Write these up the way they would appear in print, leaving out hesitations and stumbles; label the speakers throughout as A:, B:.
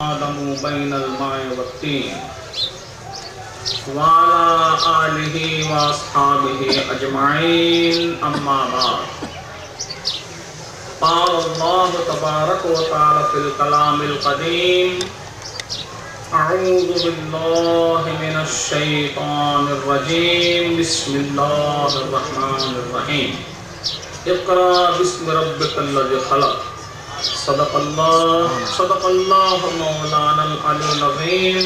A: آدم بین الماء والطین وعلی آلہ واصحابہ اجمعین اما بعد قال اللہ تبارک و تعالی فی الکلام القدیم اعوذ باللہ من الشیطان الرجیم بسم اللہ الرحمن الرحیم اقرأ باسم ربک الذی خلق صدق اللہ مولانا العلی العظیم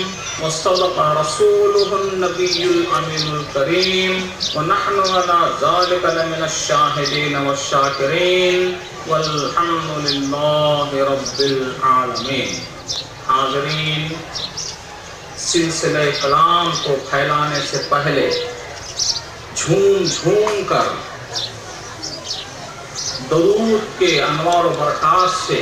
A: وصدق رسولہ النبی الامین الکریم ونحن علی ذلک لمن الشاہدین والشاکرین والحمد للہ رب العالمین۔ حاضرین، سلسلہ کلام کو پھیلانے سے پہلے جھوم جھوم کر درود کے انوار و برکات سے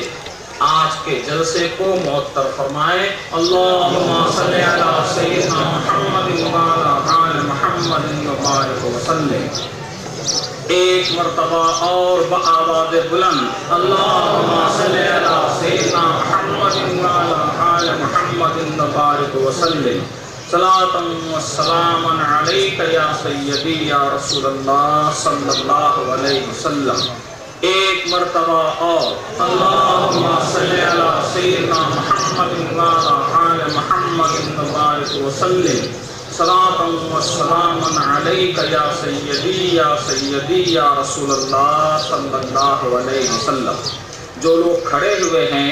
A: آج کے جلسے کو معطر فرمائیں۔ اللہم صلی علی سیدنا محمد وعلی آل محمد وبارک وسلم۔ ایک مرتبہ اور بآواز بلند اللہم صلی علی سیدنا محمد وعلی آل محمد وبارک وسلم۔ صلاۃ و سلام علیک یا سیدی یا رسول اللہ صلی اللہ علیہ وسلم۔ ایک مرتبہ اور اللہم صلی علی سیدنا محمد وعلی آل محمد وبارک وسلم۔ صلاۃ و سلام علیک یا سیدی یا رسول اللہ صلی اللہ علیہ وسلم۔ جو لوگ کھڑے ہوئے ہیں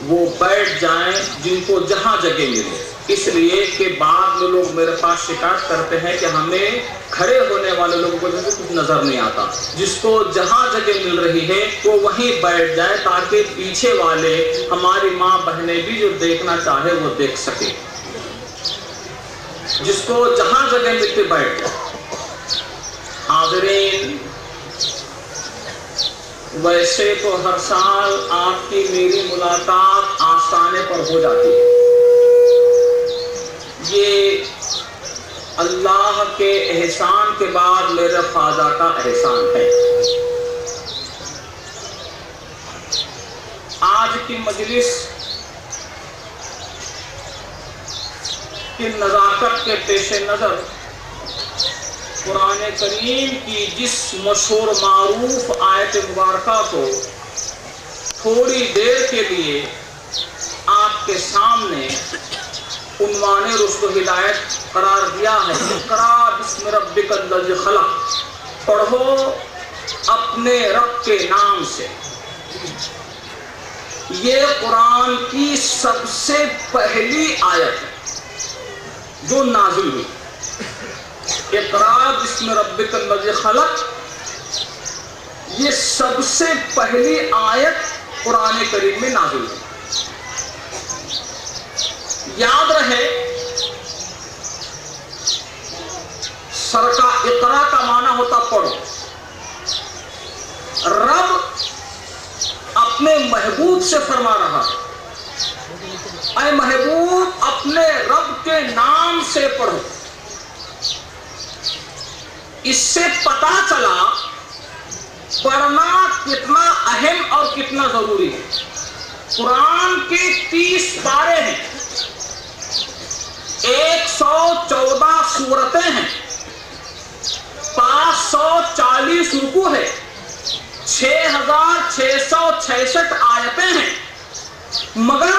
A: وہ بیٹھ جائیں جن کو جہاں جگہ ملے، اس لیے کہ بعد میں لوگ میرے پاس شکایت کرتے ہیں کہ ہمیں کھڑے ہونے والے لوگوں کو کچھ نظر نہیں آتا۔ جس کو جہاں جگہ مل رہی ہے وہ وہیں بیٹھ جائے تاکہ پیچھے والے ہماری ماں بہنیں بھی جو دیکھنا چاہے وہ دیکھ سکے۔ جس کو جہاں جگہ ملتے بیٹھ جائے۔ حاضرین، ویسے تو ہر سال آپ کی میری ملاقات آستانے پر ہو جاتی ہے، یہ اللہ کے احسان کے بعد میرے خواجہ کا احسان ہے۔ آج کی مجلس کی نزاکت کے پیش نظر قرآن کریم کی جس مشہور معروف آیت مبارکہ کو تھوڑی دیر کے لیے آپ کے سامنے عنوان رشد و ہدایت قرار دیا ہے، اقرأ باسم ربک الذی خلق، پڑھو اپنے رب کے نام سے۔ یہ قرآن کی سب سے پہلی آیت ہے جو نازل ہوئی۔ اقرأ باسم ربک الذی خلق، یہ سب سے پہلی آیت قرآن کریم میں نازل ہوئی۔ یاد رہے، سر کا اقرا کا معنی ہوتا پڑھو۔ رب اپنے محبوب سے فرما رہا ہے، اے محبوب اپنے رب کے نام سے پڑھو۔ اس سے پتا چلا پڑھنا کتنا اہم اور کتنا ضروری ہے۔ قرآن کے 30 پارے ہیں، 114 سورتیں ہیں، 540 رکوع ہے، 6666 آیتیں ہیں، مگر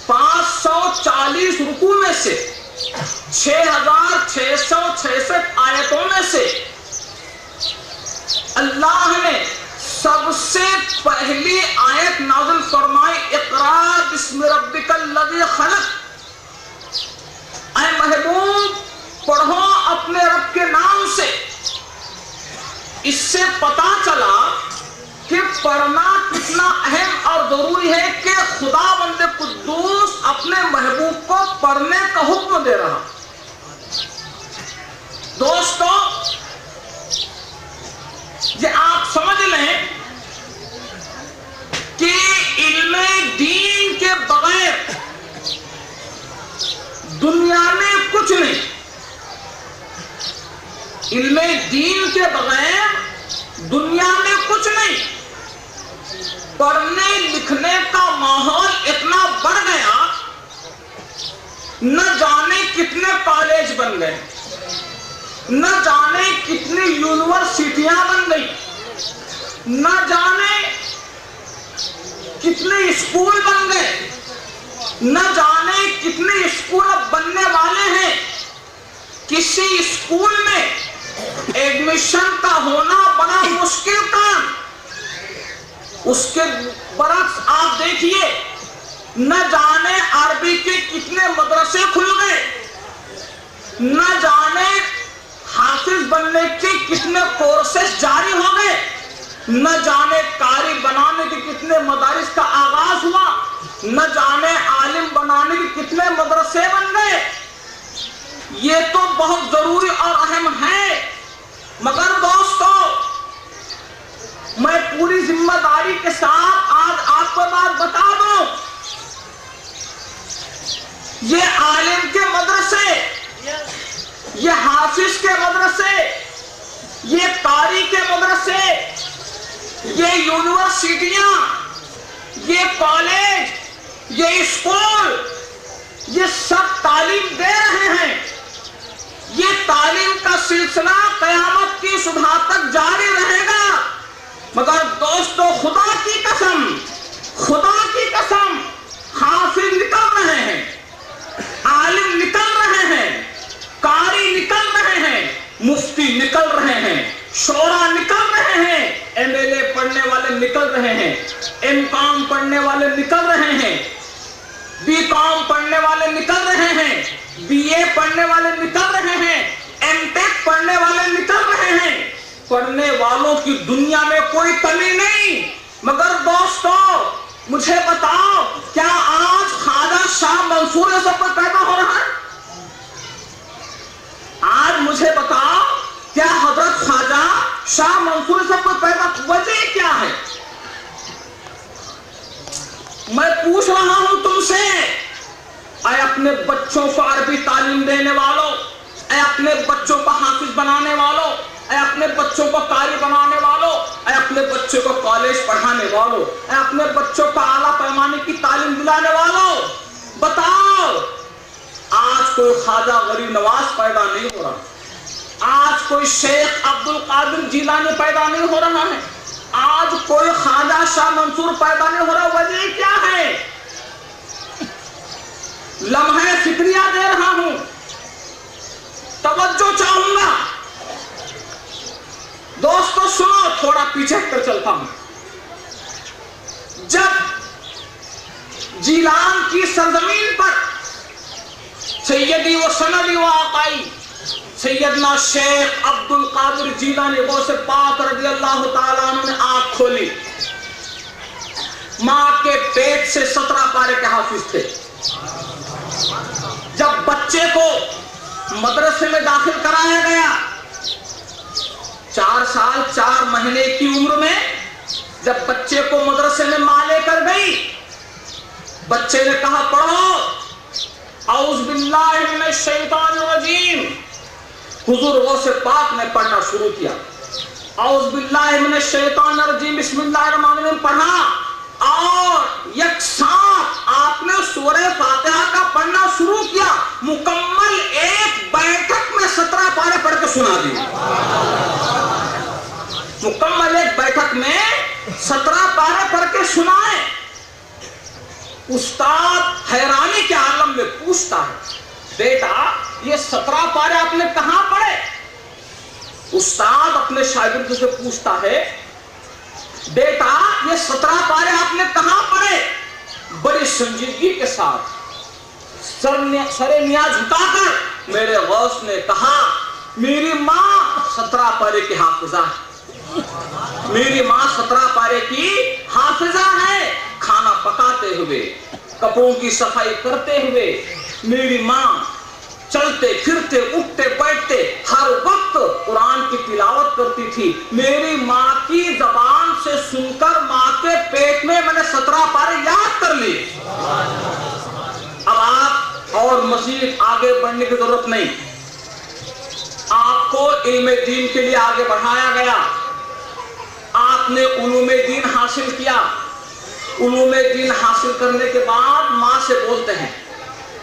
A: 540 رکوع میں سے 6666 آیتوں میں سے اللہ نے سب سے پہلی آیت نازل فرمائی، اقرأ باسم ربک الذی خلق، اے محبوب پڑھو اپنے رب کے نام سے۔ اس سے پتا چلا کہ پڑھنا کتنا اہم اور ضروری ہے کہ خدا بند قدوس اپنے محبوب کو پڑھنے کا حکم دے رہا۔ دوستو، یہ آپ سمجھ لیں کہ علم دین کے بغیر دنیا میں کچھ نہیں۔ علم دین کے بغیر دنیا میں کچھ نہیں۔ پڑھنے لکھنے کا ماحول اتنا بڑھ گیا نہ جانے کتنے کالج بن گئے، نہ جانے کتنی یونیورسٹیاں بن گئی، نہ جانے کتنے اسکول بن گئے، نہ جانے کتنے اسکول اب بننے والے ہیں۔ کسی اسکول میں ایڈمیشن کا ہونا بڑا مشکل کام، اس کے برعکس آپ دیکھیے نہ جانے عربی کے کتنے مدرسے کھل گئے، نہ جانے حافظ بننے کے کتنے کورسز جاری ہو گئے، نہ جانے قاری بنانے کے کتنے مدارس کا آغاز ہوا، نہ جانے عالم بنانے کے کتنے مدرسے بن گئے۔ یہ تو بہت ضروری اور اہم ہے، مگر دوستو میں پوری ذمہ داری کے ساتھ آج آپ کو بات بتا دوں، یہ عالم کے مدرسے، یہ حافظ کے مدرسے، یہ قاری کے مدرسے، یہ یونیورسٹیاں، یہ کالج، یہ اسکول، یہ سب تعلیم دے رہے ہیں۔ یہ تعلیم کا سلسلہ قیامت کی صبح تک جاری رہے گا، مگر دوستو خدا کی قسم حافظ نکل رہے ہیں، عالم نکل رہے ہیں، قاری نکل رہے ہیں، مفتی نکل رہے ہیں، شورا نکل رہے ہیں، ایم ایل اے پڑھنے والے نکل رہے ہیں، ایم کام پڑھنے والے نکل رہے ہیں، بی کام پڑھنے والے نکل رہے ہیں، بی اے پڑھنے والے نکل رہے ہیں، ایم ٹیک پڑھنے والے نکل رہے ہیں۔ پڑھنے والوں کی دنیا میں کوئی کمی نہیں، مگر دوستو مجھے بتاؤ کیا آج خواجہ شاہ منصور سب پر پیدا ہو رہا ہے؟ آج مجھے بتاؤ کیا حضرت خواجہ شاہ منصور سب پر پیدا؟ وجہ کیا ہے؟ میں پوچھ رہا ہوں تم سے، اے اپنے بچوں کو عربی تعلیم دینے والوں، اے اپنے بچوں کو حافظ بنانے والوں، اے اپنے بچوں کو قاری بنانے والوں، اے اپنے بچوں کو کالج پڑھانے والوں، اے اپنے بچوں کو اعلیٰ پیمانے کی تعلیم دلانے والوں، بتاؤ آج کوئی خواجہ غریب نواز پیدا نہیں ہو رہا، آج کوئی شیخ عبد القادر جیلانی پیدا نہیں ہو رہا ہے، آج کوئی خواجہ شاہ منصور پیدا نہیں ہو رہا۔ وجہ کیا ہے؟ لمحہ فکریہ دے رہا ہوں، توجہ چاہوں گا دوستو، سنو تھوڑا پیچھے کر چلتا ہوں۔ جب جیلان کی سرزمین پر سیدی و سندی و آقائی سیدنا شیخ عبد القادر جیلانی غوث پاک رضی اللہ تعالیٰ عنہ نے آنکھ کھولی، ماں کے پیٹ سے 17 پارے کے حافظ تھے۔ جب بچے کو مدرسے میں داخل کرایا گیا، 4 سال 4 مہینے کی عمر میں جب بچے کو مدرسے میں ماں لے کر گئی، بچے نے کہا پڑھو اعوذ باللہ من الشیطان الرجیم۔ حضور غوث پاک نے پڑھنا شروع کیا، اعوذ باللہ من الشیطان الرجیم بسم اللہ الرحمن الرحیم پڑھا، اور یکساں آپ نے سورہ فاتحہ کا پڑھنا شروع کیا، مکمل ایک بیٹھک میں 17 پارے پڑھ کے سنا دی، مکمل ایک بیٹھک میں 17 پارے پڑھ کے سنائے۔ استاد حیرانی کے عالم میں پوچھتا ہے بیٹا یہ 17 پارے آپ نے کہاں پڑھے؟ استاد اپنے شاگرد سے پوچھتا ہے بیٹا یہ 17 پارے آپ نے کہاں پڑھے؟ بڑی سنجیدگی کے ساتھ سر نیاز جھکا کر میرے غوث نے کہا میری ماں 17 پارے کی حافظہ ہے، میری ماں 17 پارے کی حافظہ ہے۔ کھانا پکاتے ہوئے، کپڑوں کی صفائی کرتے ہوئے میری ماں چلتے پھرتے اٹھتے بیٹھتے ہر وقت قرآن کی تلاوت کرتی تھی۔ میری ماں کی زبان سے سن کر ماں کے پیٹ میں نے 17 پارے یاد کر لیے۔ اب آپ اور مزید آگے بڑھنے کی ضرورت نہیں، آپ کو علم دین کے لیے آگے بڑھایا گیا، آپ نے علوم دین حاصل کیا۔ علوم دین حاصل کرنے کے بعد ماں سے بولتے ہیں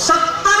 A: 70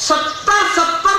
A: 70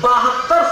A: 72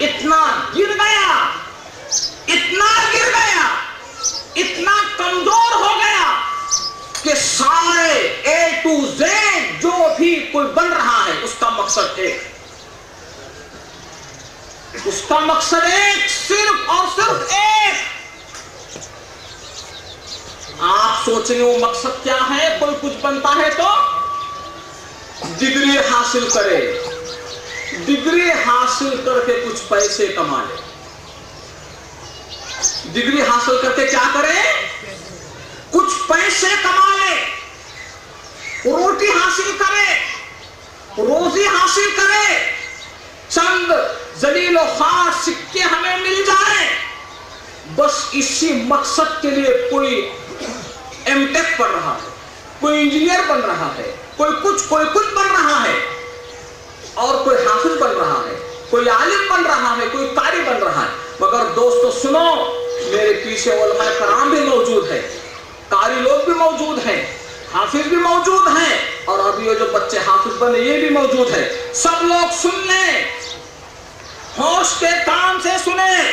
A: اتنا گر گیا، اتنا گر گیا، اتنا کمزور ہو گیا کہ سارے اے ٹو زیڈ جو بھی کوئی بن رہا ہے اس کا مقصد ایک، اس کا مقصد ایک، صرف اور صرف ایک۔ آپ سوچ رہے ہو مقصد کیا ہے؟ کوئی کچھ بنتا ہے تو ڈگری حاصل کرے، ڈگری حاصل کر کے کچھ پیسے کما لے، ڈگری حاصل کر کے کیا کرے؟ کچھ پیسے کما لے، روٹی حاصل کرے، روزی حاصل کرے، چند ذلیل و خوار سکے ہمیں مل جائیں، بس اسی مقصد کے لیے کوئی ایم ٹیک پڑھ رہا ہے، کوئی انجینئر بن رہا ہے، کوئی کچھ بن رہا ہے، اور کوئی حافظ بن رہا ہے، کوئی عالم بن رہا ہے، کوئی قاری بن رہا ہے۔ مگر دوستو سنو، میرے پیچھے علماء کرام بھی موجود ہیں، قاری لوگ بھی موجود ہیں، حافظ بھی موجود ہیں، اور ابھی یہ جو بچے حافظ بنے یہ بھی موجود ہے۔ سب لوگ سن لیں، ہوش کے کان سے سنیں،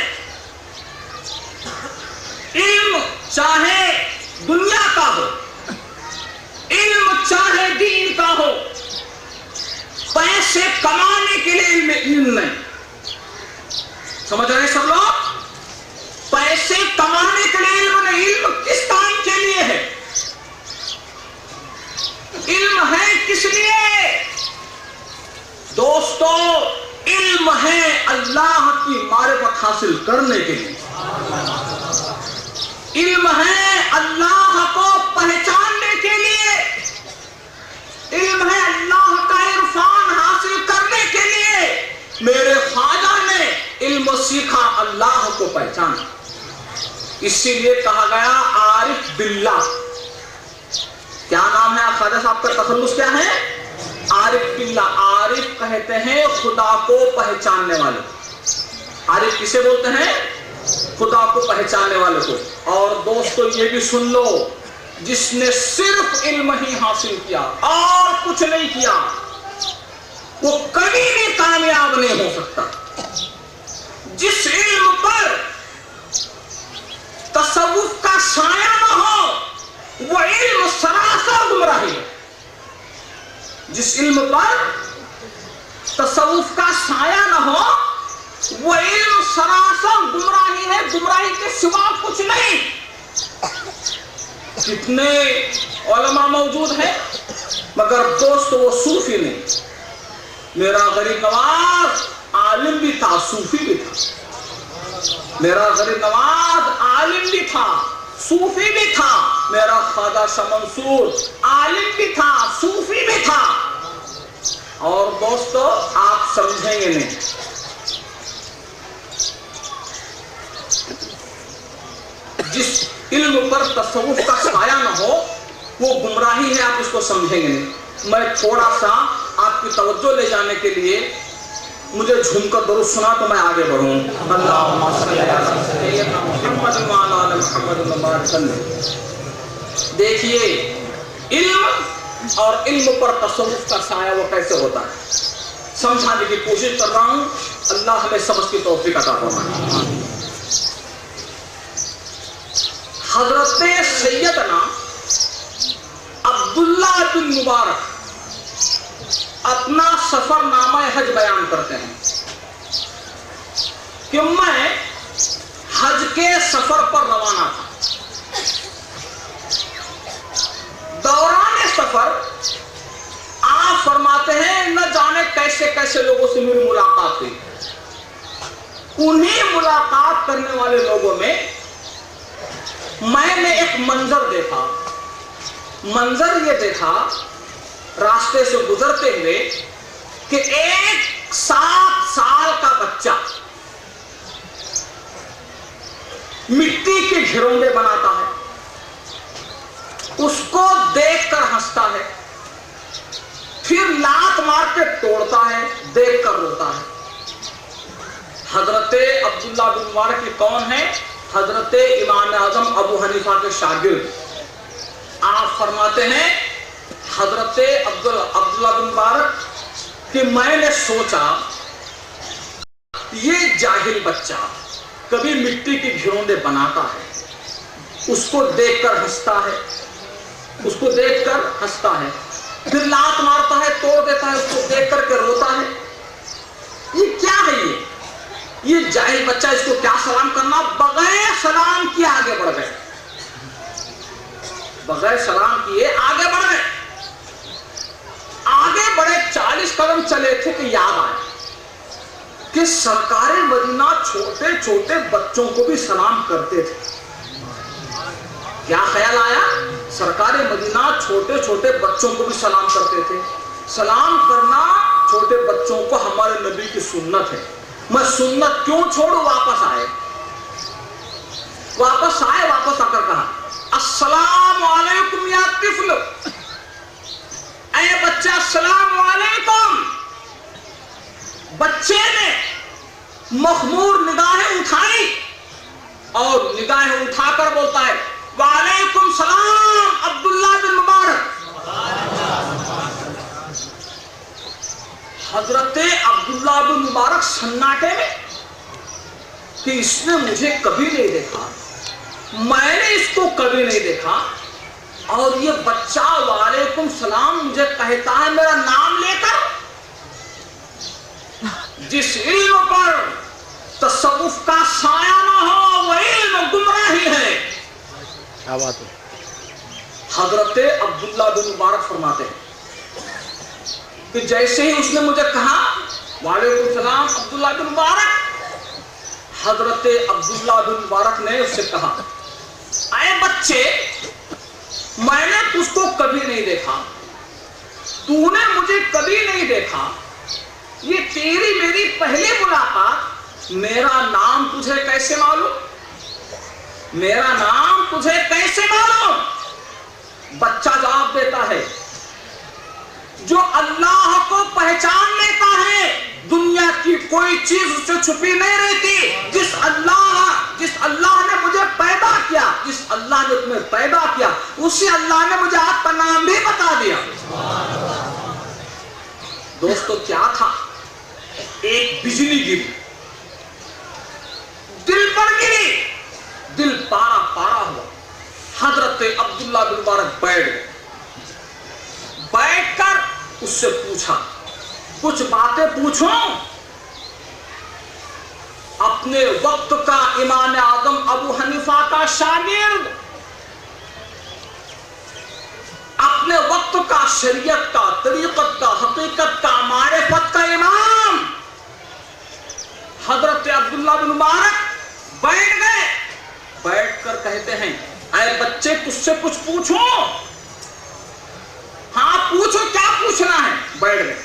A: علم چاہے دنیا کا ہو، علم چاہے دین کا ہو، پیسے کمانے کے لیے علم نہیں، سمجھ رہے ہیں سب لوگ؟ پیسے کمانے کے لیے علم نہیں، علم کس کام کے لیے ہے؟ علم ہے کس لیے؟ دوستو علم ہے اللہ کی معرفت حاصل کرنے کے لیے، علم ہے اللہ کو پہچاننے کے لیے، علم ہے اللہ کا عرفان حاصل کرنے کے لیے۔ میرے خواجہ نے علم سیکھا اللہ کو پہچانا، اسی لیے کہا گیا عارف باللہ۔ کیا نام ہے خواجہ صاحب کا؟ تخلص کیا ہے؟ عارف باللہ۔ عارف کہتے ہیں خدا کو پہچاننے والے، عارف کسے بولتے ہیں؟ خدا کو پہچاننے والے کو۔ اور دوستو یہ بھی سن لو، جس نے صرف علم ہی حاصل کیا اور کچھ نہیں کیا وہ کبھی بھی کامیاب نہیں ہو سکتا۔ جس علم پر تصوف کا سایہ نہ ہو وہ علم سراسر گمراہی ہے، جس علم پر تصوف کا سایہ نہ ہو وہ علم سراسر گمراہی ہے، گمراہی کے سوا کچھ نہیں۔ کتنے علماء موجود ہیں مگر دوست وہ صوفی نہیں۔ میرا غریب نواز عالم بھی تھا، صوفی بھی تھا۔ میرا غریب نواز عالم بھی تھا، صوفی بھی تھا۔ میرا خواجہ شاہ منصور عالم بھی تھا، صوفی بھی تھا۔ اور دوستو آپ سمجھیں گے نہیں، جس علم پر تصوف کا سایہ نہ ہو وہ گمراہی ہے، آپ اس کو سمجھیں گے نہیں۔ میں تھوڑا سا آپ کی توجہ لے جانے کے لیے مجھے جھوم کر درود سنا تو میں آگے بڑھوں۔ اللہم صلی علی سیدنا محمد وعلی آل محمد وبارک وسلم۔ دیکھیے علم اور علم پر تصوف کا سایہ وہ کیسے ہوتا ہے، سمجھانے کی کوشش کر رہا ہوں، اللہ ہمیں سمجھ کی توفیق عطا فرمائے۔ حضرت سیدنا عبداللہ بن مبارک اپنا سفر نامہ حج بیان کرتے ہیں کہ میں حج کے سفر پر روانہ تھا۔ دوران سفر آپ فرماتے ہیں نہ جانے کیسے کیسے لوگوں سے میری ملاقات ہوئی۔ انہیں ملاقات کرنے والے لوگوں میں نے ایک منظر دیکھا۔ منظر یہ دیکھا راستے سے گزرتے ہوئے کہ ایک 7 سال کا بچہ مٹی کے گھروندے بناتا ہے، اس کو دیکھ کر ہنستا ہے، پھر لات مار کے توڑتا ہے، دیکھ کر روتا ہے۔ حضرت عبداللہ بن مبارک یہ کون ہے؟ حضرت امام اعظم ابو حنیفہ کے شاگرد۔ آپ فرماتے ہیں حضرت عبداللہ بن مبارک کہ میں نے سوچا یہ جاہل بچہ کبھی مٹی کے گھروندے بناتا ہے، اس کو دیکھ کر ہنستا ہے، اس کو دیکھ کر ہنستا ہے، پھر لات مارتا ہے، توڑ دیتا ہے، اس کو دیکھ کر کے روتا ہے. یہ کیا ہے؟ یہ جاہل بچہ، اس کو کیا سلام کرنا؟ بغیر سلام کیے آگے بڑھ گئے، بغیر سلام کیے آگے بڑھ گئے. آگے بڑھے 40 قدم چلے تھے کہ یاد آئے کہ سرکار مدینہ چھوٹے چھوٹے بچوں کو بھی سلام کرتے تھے. کیا خیال آیا؟ سرکار مدینہ چھوٹے چھوٹے بچوں کو بھی سلام کرتے تھے. سلام کرنا چھوٹے بچوں کو ہمارے نبی کی سنت ہے. میں سنت کیوں چھوڑوں؟ واپس آئے، واپس آ کر کہا السلام علیکم یا طفل، اے بچہ السلام علیکم. بچے نے مخمور نگاہیں اٹھائی اور نگاہیں اٹھا کر بولتا ہے وعلیکم السلام عبداللہ بن مبارک. حضرت عبداللہ بن مبارک سناٹے میں کہ اس نے مجھے کبھی نہیں دیکھا، میں نے اس کو کبھی نہیں دیکھا، اور یہ بچہ وعلیکم السلام مجھے کہتا ہے میرا نام لے کر. جس علم پر تصوف کا سایہ نہ ہو وہ علم گمراہی ہے. کیا بات ہے؟ حضرت عبداللہ بن مبارک فرماتے ہیں کہ جیسے ہی اس نے مجھے کہا وعلیکم السلام عبداللہ بن مبارک، حضرت عبداللہ بن مبارک نے اس سے کہا اے بچے، میں نے تجھ کو کبھی نہیں دیکھا، تو نے مجھے کبھی نہیں دیکھا، یہ تیری میری پہلی ملاقات، میرا نام تجھے کیسے معلوم؟ میرا نام تجھے کیسے معلوم؟ بچہ جواب دیتا ہے جو اللہ کو پہچان لیتا ہے دنیا کی کوئی چیز اس سے چھپی نہیں رہتی. جس اللہ نے مجھے پیدا کیا، جس اللہ نے تمہیں پیدا کیا، اسی اللہ نے مجھے آپ کا نام بھی بتا دیا. دوستو کیا تھا؟ ایک بجلی گری، دل پر گری، دل پارا پارا ہوا. حضرت عبداللہ بن مبارک بیٹھ گئے، بیٹھ کر اس سے پوچھا کچھ باتیں پوچھوں. اپنے وقت کا امام اعظم ابو حنیفہ کا شاگرد، اپنے وقت کا شریعت کا، طریقت کا، حقیقت کا، معرفت کا امام حضرت عبداللہ بن مبارک بیٹھ گئے. بیٹھ کر کہتے ہیں اے بچے تجھ سے کچھ پوچھوں؟ ہاں پوچھو، کیا پوچھنا ہے؟ بیٹھ گئے.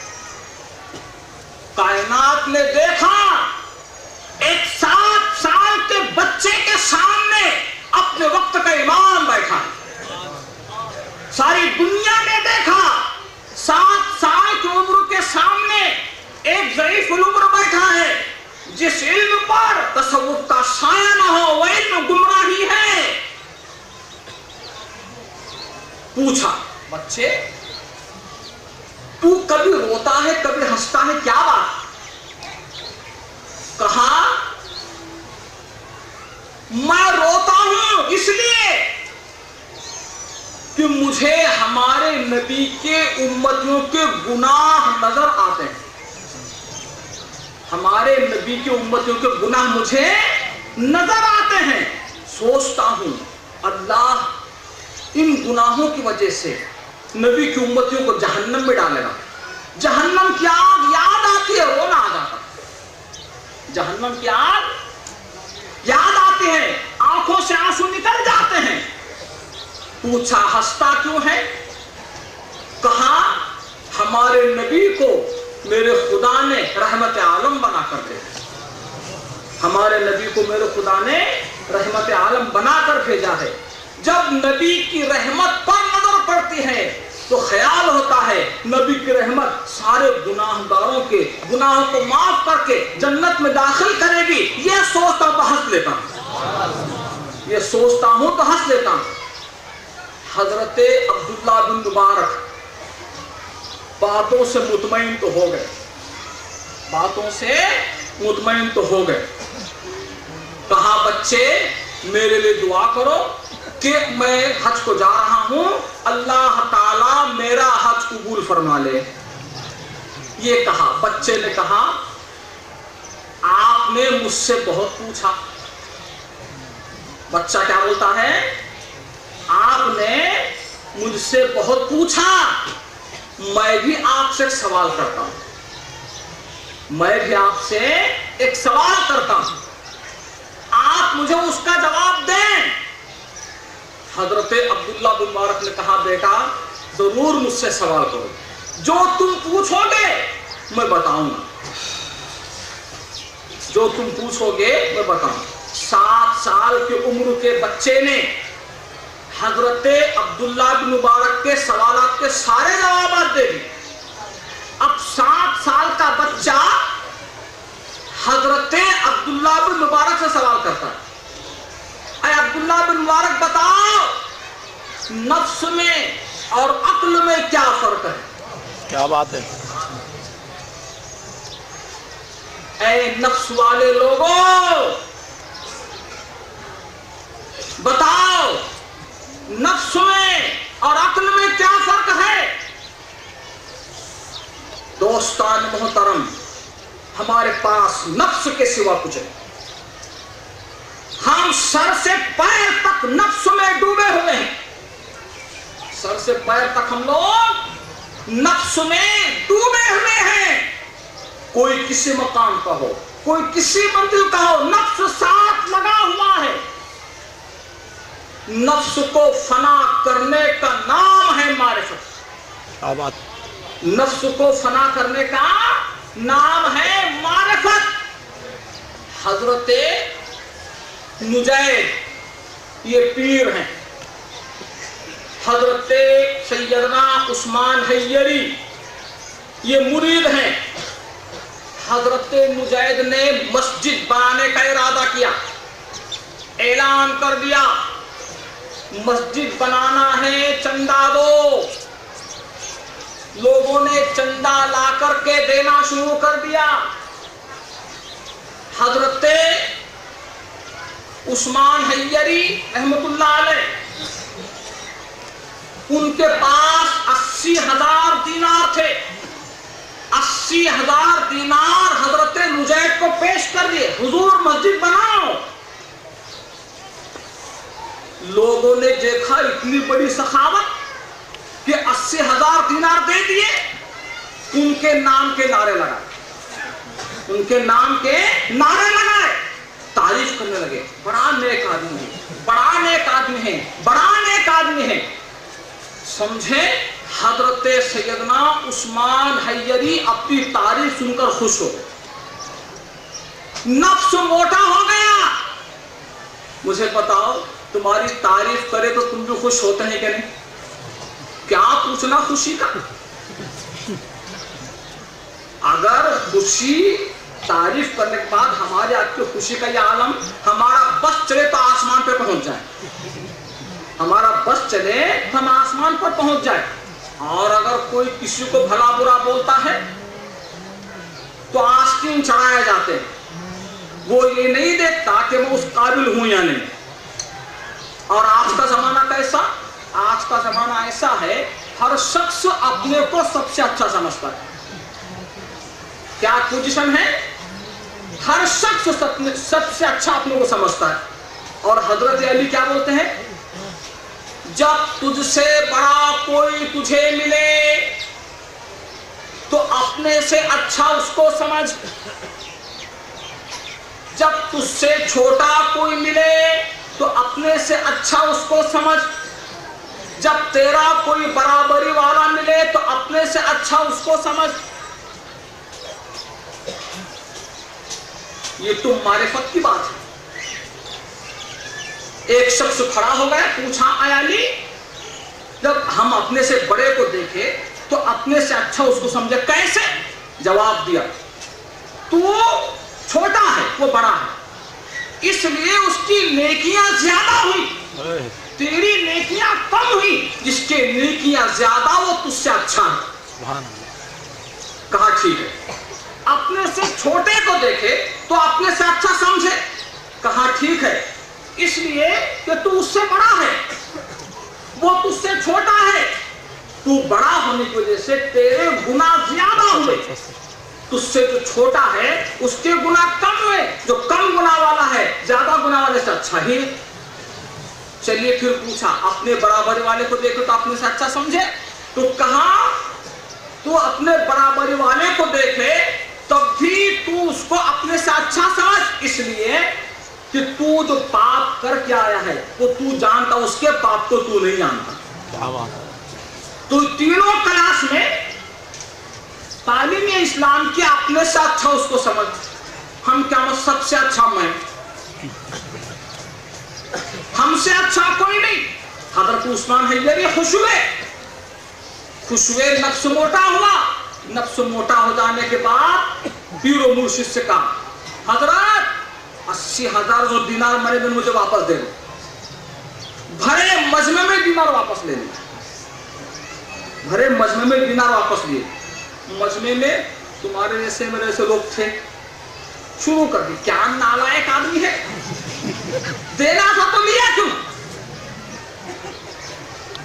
A: کائنات نے دیکھا ایک 7 سال کے بچے کے سامنے اپنے وقت کا امام بیٹھا ہے. ساری دنیا نے دیکھا 7 سال کی عمر کے سامنے ایک ضعیف العمر بیٹھا ہے. جس علم پر تصوف کا سایہ نہ ہو وہ علم گمراہی ہے. پوچھا بچے تو کبھی روتا ہے کبھی ہنستا ہے، کیا بات؟ کہا میں روتا ہوں اس لیے کہ مجھے ہمارے نبی کے امتیوں کے گناہ نظر آتے ہیں. ہمارے نبی کے امتیوں کے گناہ مجھے نظر آتے ہیں. سوچتا ہوں اللہ ان گناہوں کی وجہ سے نبی کی امتیوں کو جہنم میں ڈالے گا. جہنم کی آگ یاد آتی ہے، رونا آ جاتا. جہنم کی آگ یاد آتی ہے، آنکھوں سے آنسو نکل جاتے ہیں. پوچھا ہنستا کیوں ہے؟ کہا ہمارے نبی کو میرے خدا نے رحمت عالم بنا کر دے. ہمارے نبی کو میرے خدا نے رحمت عالم بنا کر بھیجا ہے. جب نبی کی رحمت پر نظر پڑتی ہے تو خیال ہوتا ہے نبی کی رحمت سارے گناہ گاروں کے گناہوں کو معاف کر کے جنت میں داخل کرے گی. یہ سوچتا تو ہنس لیتا ہوں، یہ سوچتا ہوں تو ہنس لیتا ہوں. حضرت عبداللہ بن مبارک باتوں سے مطمئن تو ہو گئے، باتوں سے مطمئن تو ہو گئے. کہا بچے میرے لیے دعا کرو کہ میں حج کو جا رہا ہوں, اللہ تعالیٰ میرا حج قبول فرما لے. یہ کہا. بچے نے کہا آپ نے مجھ سے بہت پوچھا. بچہ کیا بولتا ہے؟ آپ نے مجھ سے بہت پوچھا, میں بھی آپ سے ایک سوال کرتا ہوں, میں بھی آپ سے ایک سوال کرتا ہوں, آپ مجھے اس کا جواب دیں. حضرت عبداللہ بن مبارک نے کہا بیٹا ضرور مجھ سے سوال کرو, جو تم پوچھو گے میں بتاؤں گا, جو تم پوچھو گے میں بتاؤں. 7 سال کی عمر کے بچے نے حضرت عبداللہ بن مبارک کے سوالات کے سارے جوابات دے دیے. اب 7 سال کا بچہ حضرت عبداللہ بن مبارک سے سوال کرتا ہے, اے عبداللہ بن مبارک بتاؤ نفس میں اور عقل میں کیا فرق ہے؟
B: کیا بات ہے.
A: اے نفس والے لوگوں بتاؤ نفس میں اور عقل میں کیا فرق ہے؟ دوستان محترم, ہمارے پاس نفس کے سوا کچھ نہیں. ہم سر سے پیر تک نفس میں ڈوبے ہوئے ہیں. سر سے پیر تک ہم لوگ نفس میں ڈوبے ہوئے ہیں. کوئی کسی مقام کا ہو, کوئی کسی منزل کا ہو, نفس ساتھ لگا ہوا ہے. نفس کو فنا کرنے کا نام ہے معرفت.
B: کیا بات.
A: نفس کو فنا کرنے کا نام ہے معرفت. حضرت نجید یہ پیر ہیں, حضرت سیدنا عثمان حیری یہ مرید ہیں. حضرت نجید نے مسجد بنانے کا ارادہ کیا, اعلان کر دیا مسجد بنانا ہے, چندہ دو. لوگوں نے چندہ لا کر کے دینا شروع کر دیا. حضرت عثمان حیری رحمت اللہ علیہ ان کے پاس 80,000 دینار تھے. 80,000 دینار حضرت نجید کو پیش کر دیے, حضور مسجد بناؤ. لوگوں نے دیکھا اتنی بڑی سخاوت کہ 80,000 دینار دے دیے. ان کے نام کے نعرے لگائے, ان کے نام کے نعرے لگائے, تعریف کرنے لگے, بڑا نیک آدمی ہے, بڑا نیک آدمی ہے, بڑا نیک آدمی ہے. سمجھے حضرت سیدنا عثمان حیری اپنی تعریف سن کر خوش ہو گئے. نفس موٹا ہو گیا. مجھے بتاؤ تمہاری تعریف کرے تو تم بھی خوش ہوتے ہیں کہ نہیں؟ کیا پوچھنا خوشی کا. اگر خوشی تعریف کرنے کے بعد ہمارے آپ کی خوشی کا یہ عالم, ہمارا بس چلے تو آسمان پہ پہنچ جائے, ہمارا بس چلے ہم آسمان پر پہنچ جائے. اور اگر کوئی کسی کو بھلا برا بولتا ہے تو آستین چڑھائے جاتے ہیں. وہ یہ نہیں دیکھتا کہ میں اس قابل ہوں یا نہیں. اور آج کا زمانہ کیسا؟ آج کا زمانہ ایسا ہے ہر شخص اپنے کو سب سے اچھا سمجھتا ہے. کیا پوزیشن ہے؟ ہر شخص سب سے اچھا اپنے کو سمجھتا ہے. اور حضرت علی کیا بولتے ہیں؟ جب تجھ سے بڑا کوئی تجھے ملے تو اپنے سے اچھا اس کو سمجھ, جب تجھ سے چھوٹا کوئی ملے تو اپنے سے اچھا اس کو سمجھ, جب تیرا کوئی برابری والا ملے تو اپنے سے اچھا اس کو سمجھ. یہ تو معرفت کی بات ہے. ایک شخص کھڑا ہو گیا, پوچھا اے علی جب ہم اپنے سے بڑے کو دیکھے تو اپنے سے اچھا اس کو سمجھے کیسے؟ جواب دیا تو چھوٹا ہے وہ بڑا ہے, اس لیے اس کی نیکیاں زیادہ ہوئی, تیری نیکیاں کم ہوئی, جس کے نیکیاں زیادہ وہ تجھ سے اچھا ہے. کہا ٹھیک ہے. اپنے سے چھوٹے کو دیکھے تو اپنے سے اچھا سمجھے. کہا ٹھیک ہے، اس لیے کہ تو اس سے بڑا ہے، وہ تجھ سے چھوٹا ہے، تو بڑا ہونے کی وجہ سے تیرے گناہ زیادہ ہوئے. تجھ سے جو چھوٹا ہے اس کے گناہ کم ہوئے، جو کم گناہ والا ہے زیادہ گناہ والے سے اچھا ہی. چلیے پھر پوچھا اپنے برابری والے کو دیکھو تو اپنے سے اچھا سمجھے. تو کہا تو اپنے برابری والے کو دیکھے تب بھی تو اس کو اپنے سے اچھا سمجھ، اس لیے کہ تو جو پاپ کر کے آیا ہے وہ تو جانتا، اس کے پاپ کو تو نہیں جانتا. تو تینوں کلاس میں تعلیم اسلام کی اپنے سے اچھا اس کو سمجھ. ہم کیا سب سے اچھا میں، ہم سے اچھا کوئی نہیں. حضرت عثمان حیدری خوش ہوئے، نفس موٹا ہوا. نفس موٹا ہو جانے کے بعد پیر و مرشد سے کہا حضرت 80,000 جو دینار میں نے مجھے واپس دے دو. بھرے مجمع میں دینار واپس لے لیا، بھرے مجمع میں دینار واپس لیے. مجمع میں تمہارے جیسے میرے جیسے لوگ تھے، شروع کر دی کیا نالائق آدمی ہے، دینا تھا تو لیا کیوں،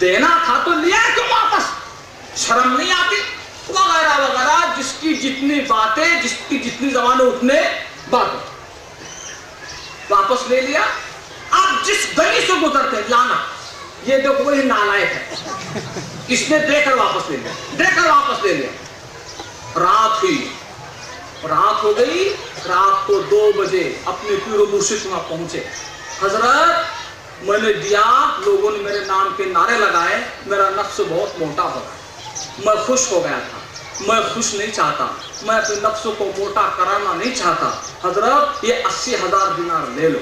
A: دینا تھا تو لیا کیوں واپس، شرم نہیں آتی وغیرہ وغیرہ. جس کی جتنی باتیں، جس کی جتنی زبانیں اتنے باتیں، واپس لے لیا. اب جس گلی سے گزرتے لانا یہ دیکھو وہی نالائق ہے، اس نے دے کر واپس لے لیا، دے کر واپس لے لیا. رات ہوئی، رات ہو گئی. رات کو 2 بجے اپنے پیر و مرشد وہاں پہنچے. حضرت میں نے دیا، لوگوں نے میرے نام کے نعرے لگائے، میرا نفس بہت موٹا ہو گیا، میں خوش ہو گیا تھا، میں خوش نہیں چاہتا، میں اپنے نفس کو موٹا کرانا نہیں چاہتا. حضرت یہ 80,000 دینار لے لو،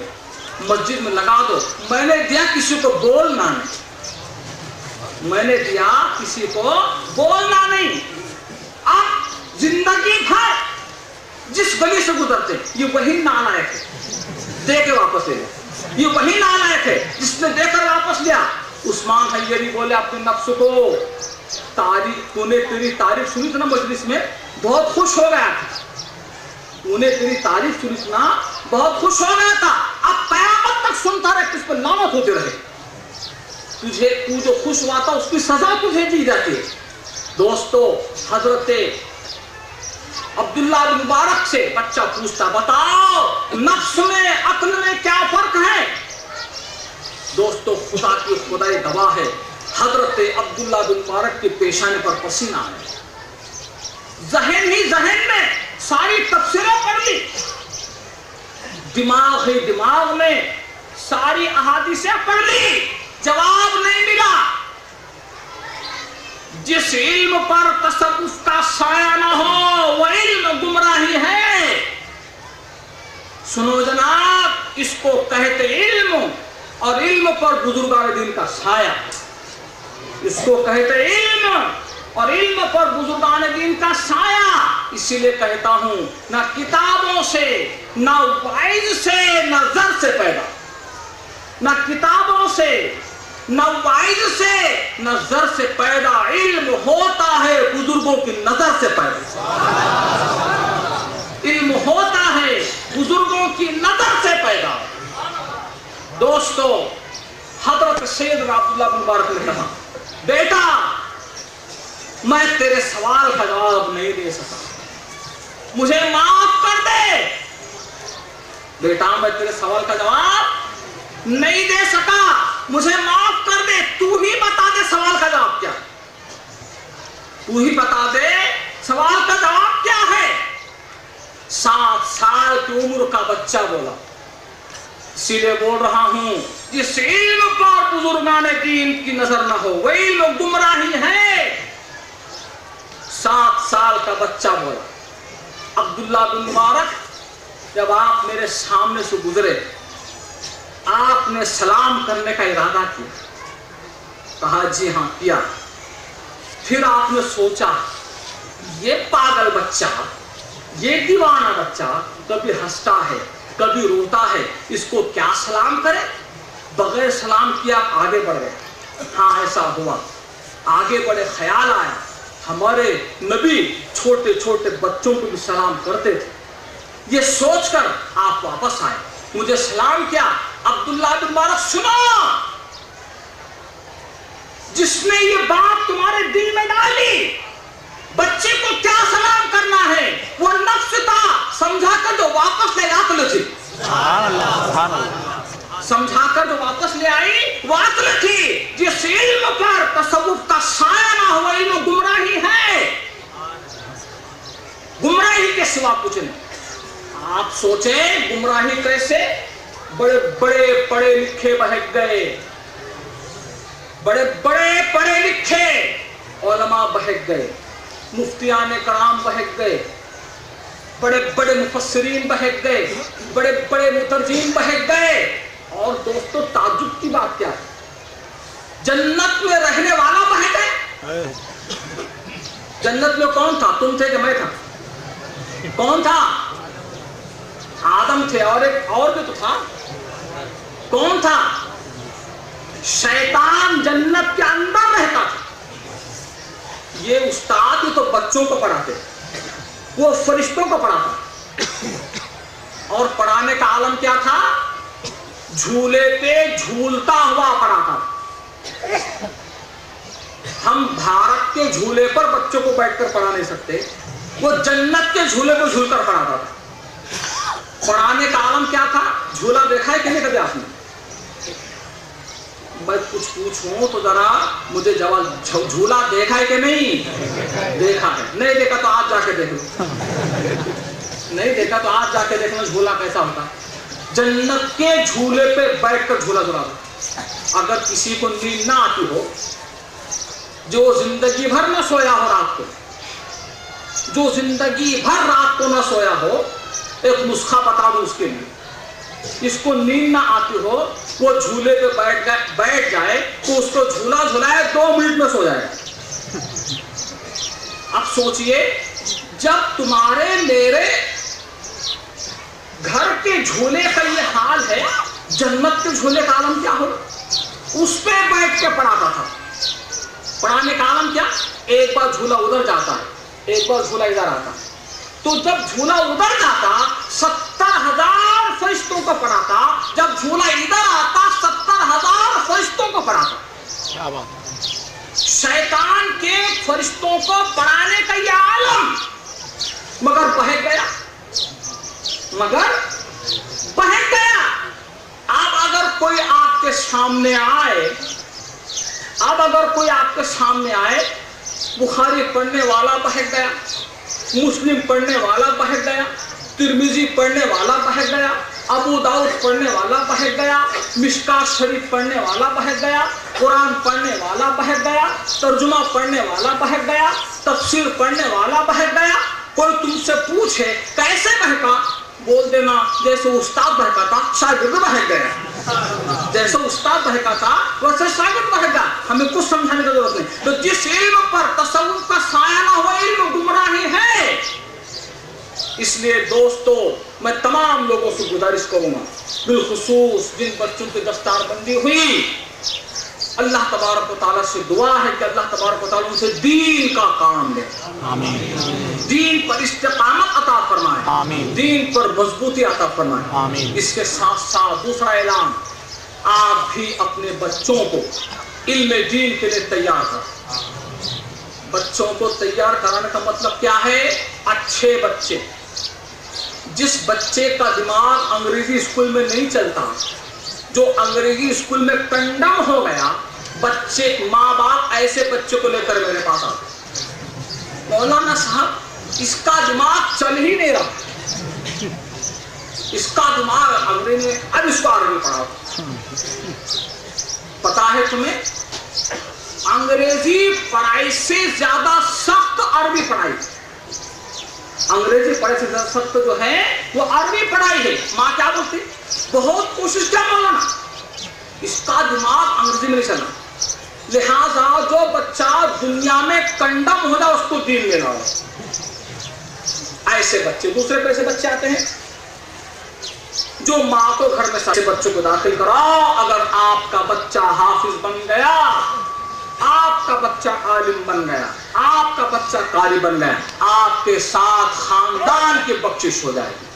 A: مسجد میں لگا دو. میں نے دیا، کسی کو بولنا نہیں، میں نے دیا، کسی کو بولنا نہیں. اب زندگی بھر جس گلی سے گزرتے یہ وہی نالائق ہے، دے کے واپس لے لیا. یہ وہی نالائق ہے جس نے دے کر واپس لیا. عثمان حیدری بولے اپنے نفس کو، تعریف تو نے تیری تعریف سنی تھی نا مجلس میں، بہت خوش ہو گیا تھا، تو نے تیری تعریف سنی تھی نا، بہت خوش ہو گیا تھا. اب قیامت تک سنتا رہے، اس پر لعنت ہوتے رہے. تجھے تو جو خوش ہوا تھا اس کی سزا تجھے دی جاتی ہے. دوستو حضرت عبداللہ بن مبارک سے بچہ پوچھتا بتاؤ نفس میں عقل میں کیا فرق ہے. دوستو خدا کی خدائی گواہ ہے، حضرت عبداللہ بن مبارک کے پیشانے پر پسینہ آیا. ذہن ہی ذہن میں ساری تفسیریں پڑھ لی، دماغ ہی دماغ میں ساری احادیثیں پڑھ لی، جواب نہیں ملا. جس علم پر تصوف کا سایہ نہ ہو وہ علم گمراہی ہے. سنو جناب، اس کو کہتے علم، اور علم پر بزرگان دین کا سایہ. اس کو کہتے علم، اور علم پر بزرگان دین کا سایہ. اسی لیے کہتا ہوں نہ کتابوں سے، نہ وعظ سے، نہ زر سے پیدا، نہ کتابوں سے، نہ وعظ سے، نہ زر سے پیدا. علم ہوتا ہے بزرگوں کی نظر سے پیدا. علم ہوتا ہے بزرگوں کی نظر سے پیدا. دوستو حضرت سیدنا عبداللہ بن مبارک نے کہا بیٹا میں تیرے سوال کا جواب نہیں دے سکا، مجھے معاف کر دے. بیٹا میں تیرے سوال کا جواب نہیں دے سکا، مجھے معاف کر دے. تو ہی بتا دے سوال کا جواب کیا، تو ہی بتا دے سوال کا جواب کیا ہے. 7 سال کی عمر کا بچہ بولا، اسی لیے بول رہا ہوں جس علم پر بزرگان دین کی نظر نہ ہو وہ علم گمراہی ہے. 7 سال کا بچہ بولا. عبداللہ بن مبارک جب آپ میرے سامنے سے گزرے، آپ نے سلام کرنے کا ارادہ کیا. کہا جی ہاں کیا. پھر آپ نے سوچا یہ پاگل بچہ، یہ دیوانہ بچہ کبھی ہنستا ہے کبھی روتا ہے، اس کو کیا سلام کرے. بغیر سلام کیا آگے بڑھ گئے. ہاں ایسا ہوا، آگے بڑے، خیال آیا ہمارے نبی چھوٹے چھوٹے بچوں کو بھی سلام کرتے تھے. یہ سوچ کر آپ واپس آئے, مجھے سلام کیا. عبداللہ بن مبارک سنا, جس نے یہ بات تمہارے دل میں ڈالی بچے کو کیا سلام کرنا ہے, وہ نفس تھا, سمجھا کر جو واپس لے عقل تھی. سمجھا کر جو واپس لے آئی وہ عقل تھی. جس علم پر تصوف کا سایہ نہ ہوا علم گمراہی ہے, گمراہی کے سوا کچھ نہیں. آپ سوچیں گمراہی کیسے؟ بڑے بڑے پڑھے لکھے بہک گئے, بڑے بڑے پڑھے لکھے علماء بہک گئے, مفتیان کرام بہک گئے, بڑے بڑے مفسرین بہک گئے, بڑے بڑے مترجم بہک گئے. اور دوستو تعجب کی بات کیا ہے, جنت میں رہنے والا بہک گئے. جنت میں کون تھا؟ تم تھے کہ میں تھا؟ کون تھا؟ آدم تھے, اور ایک اور بھی تو تھا. کون تھا؟ شیطان جنت کے اندر رہتا تھا. یہ استاد ہی تو بچوں کو پڑھاتے, وہ فرشتوں کو پڑھاتا. اور پڑھانے کا عالم کیا تھا؟ جھولے پہ جھولتا ہوا پڑھاتا. ہم بھارت کے جھولے پر بچوں کو بیٹھ کر پڑھا نہیں سکتے, وہ جنت کے جھولے پر جھول کر پڑھاتا تھا. پڑھانے کا عالم کیا تھا؟ جھولا دیکھا ہے کہ نہیں کبھی آپ نے؟ میں کچھ پوچھوں تو ذرا مجھے جواب, جھولا دیکھا ہے کہ نہیں؟ دیکھا ہے. نہیں دیکھا تو آج جا کے دیکھ لو, نہیں دیکھا تو آج جا کے دیکھ لو جھولا کیسا ہوتا. جنت کے جھولے پہ بیٹھ کر جھولا جھولا. اگر کسی کو نیند نہ آتی ہو, جو زندگی بھر نہ سویا ہو رات کو, جو زندگی بھر رات کو نہ سویا ہو, ایک نسخہ بتا دو اس کے لیے. اس کو نیند نہ آتی ہو, وہ جھولے پہ بیٹھ جائے تو اس کو جھولا جھلائے 2 منٹ میں سو جائے. اب سوچئے, جب تمہارے میرے گھر کے جھولے کا یہ حال ہے, جنت کے جھولے کا عالم کیا ہو؟ اس پہ بیٹھ کے پڑھاتا تھا. پڑھانے کا عالم کیا؟ ایک بار جھولا ادھر جاتا ہے, ایک بار جھولا ادھر آتا. تو جب جھولا ادھر جاتا 70,000 فرشتوں کو پڑھاتا, جب جھولا ادھر آتا 70,000 فرشتوں کو پڑھاتا.
B: کیا بات.
A: شیطان کے فرشتوں کو پڑھانے کا یہ عالم, مگر بہک گیا, مگر بہک گیا. اب اگر کوئی آپ کے سامنے آئے, اب اگر کوئی آپ کے سامنے آئے, بخاری پڑھنے والا بہک گیا, مسلم پڑھنے والا بہک گیا, ترمذی پڑھنے والا بہک گیا, ابو داؤد پڑھنے والا بہک گیا, مشکات شریف پڑھنے والا بہک گیا, قرآن پڑھنے والا بہک گیا, ترجمہ پڑھنے والا بہک گیا, تفسیر پڑھنے والا بہک گیا. کوئی تم سے پوچھے کیسے بہکا, بول دینا جیسے استاد بہکا تھا شاگرد بہک گیا, جیسے استاد بہکا تھا ویسے شاگرد بہک گیا. ہمیں کچھ سمجھانے کی ضرورت نہیں. تو جس علم پر تصوف کا سایہ نہ ہوا علم گمراہی ہے. اس لیے دوستو میں تمام لوگوں سے گزارش کروں گا, بالخصوص جن بچوں کی دستار بندی ہوئی, اللہ تبارک و تعالیٰ سے دعا ہے کہ اللہ تبارک و تعالیٰ ان سے دین کا کام لے, دین پر استقامت عطا فرمائے, دین پر مضبوطی عطا فرمائے. اس کے ساتھ ساتھ دوسرا اعلان, آپ بھی اپنے بچوں کو علم دین کے لیے تیار کریں. بچوں کو تیار کرانے کا مطلب کیا ہے؟ اچھے بچے. جس بچے کا دماغ انگریزی اسکول میں نہیں چلتا, جو انگریزی اسکول میں کنڈم ہو گیا, بچے ماں باپ ایسے بچے کو لے کر میرے پاس آتے, مولانا صاحب اس کا دماغ چل ہی نہیں رہا, اس کا دماغ انگریزی میں, اب اس کو عربی پڑھاؤ. پتا ہے تمہیں انگریزی پڑھائی سے زیادہ سخت عربی پڑھائی, انگریزی پڑھائی سے زیادہ سخت جو ہے وہ عربی پڑھائی ہے. ماں کیا بولتی, بہت کوشش کیا مولانا, اس کا دماغ انگریزی میں نہیں چلا. لہذا جو بچہ دنیا میں کنڈم ہو جائے اس کو دین میں لاؤ. ایسے بچے, دوسرے پیسے بچے آتے ہیں جو ماں کو گھر میں سارے بچوں کو داخل کراؤ. اگر آپ کا بچہ حافظ بن گیا, آپ کا بچہ عالم بن گیا، آپ کا بچہ قاری بن گیا، آپ کے ساتھ خاندان کی بخشش ہو جائے گی۔